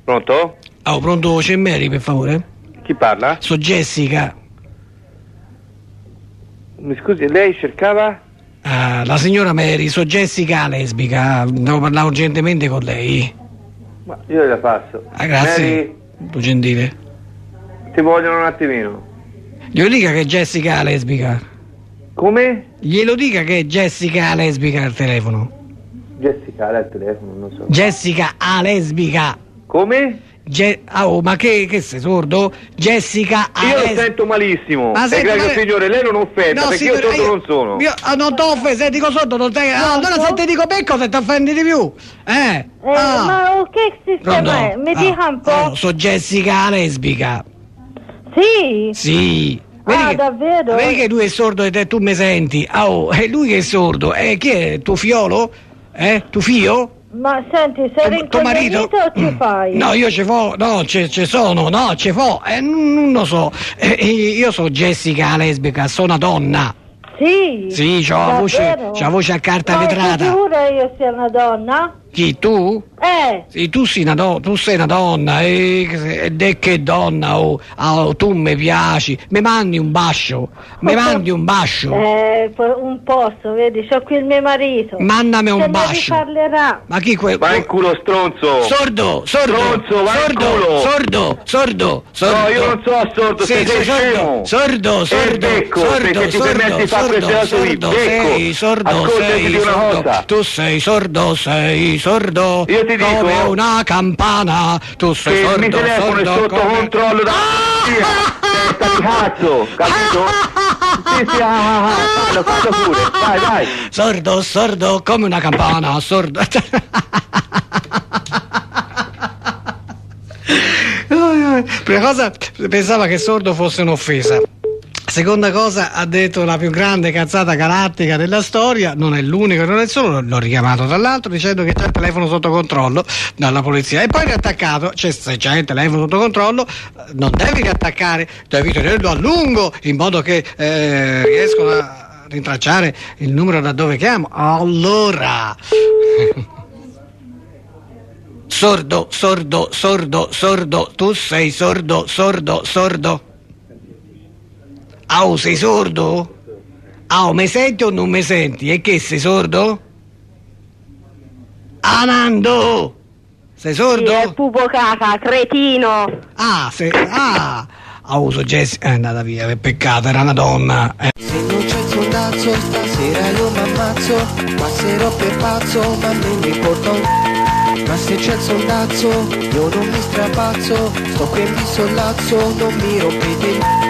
Pronto? Oh, pronto, c'è Mary, per favore? Chi parla? So Jessica. Mi scusi, lei cercava? La signora Mary, so Jessica lesbica. Devo parlare urgentemente con lei. Ma io la passo. Grazie. Mary, Tu gentile. ti vogliono un attimino. Glielo dica che è Jessica lesbica. Come? Glielo dica che è Jessica lesbica al telefono. Jessica, lei al telefono, non so. Jessica lesbica. Come? Ma che sei sordo? Jessica Io lo sento malissimo. Ma senti, grazie signore, lei non offenda, no, perché signore, io sordo non sono. Io non ti offendo, se dico sordo non te. Allora se ti dico becco se ti offendi di più. Ma che sistema è? Mi dica un po'. So Jessica lesbica. Sì? Sì. Vedi davvero? Vedi che lui è sordo e tu mi senti. È lui che è sordo. Chi è? Tuo fiolo? Tu fio? Ma senti, sei rincoglionito o ci fai? No, io ci fo, no, ci sono, no, ci fo, non lo so. Io sono Jessica lesbica, sono una donna. Sì? Sì, c'ho la voce a carta vetrata. Ma pure io sia una donna? Chi, tu? Sì, tu sei una donna, e che donna, tu mi piaci, mi mandi un bacio, Un posto, vedi, c'ho qui il mio marito. Mandami un bacio. Ne parlerà. Ma chi Vai in culo, stronzo. Sordo. Stronzo, vai in culo. Sordo. No, io non so sordo, sei scemo. Sordo. Perché ti permetti di fare queste cose qui, becco. Ascoltati di una cosa. Tu sei sordo. Io ti dico come una campana, tu sei che sordo. il mio telefono è sotto controllo da testa di cazzo, capito? Sì, lo faccio pure, vai. Sordo come una campana, sordo. Prima cosa pensava che sordo fosse un'offesa. Seconda cosa, ha detto la più grande cazzata galattica della storia, non è l'unico, non è il solo, l'ho richiamato tra l'altro dicendo che c'è il telefono sotto controllo dalla polizia e poi riattaccato, se c'è il telefono sotto controllo non devi riattaccare, devi tenerlo a lungo in modo che riescono a rintracciare il numero da dove chiamo. Allora... Sordo, tu sei sordo. Sei sordo? Mi senti o non mi senti? E che sei sordo? Nando! Sei sordo? Sì, è pupo caca, cretino! So Jessica è andata via, che peccato, era una donna. Se non c'è il soldazzo, stasera io m'ammazzo, passerò per pazzo, ma non mi importa. Ma se c'è il soldazzo, io non mi strapazzo, sto qui mi sollazzo, non mi rompete.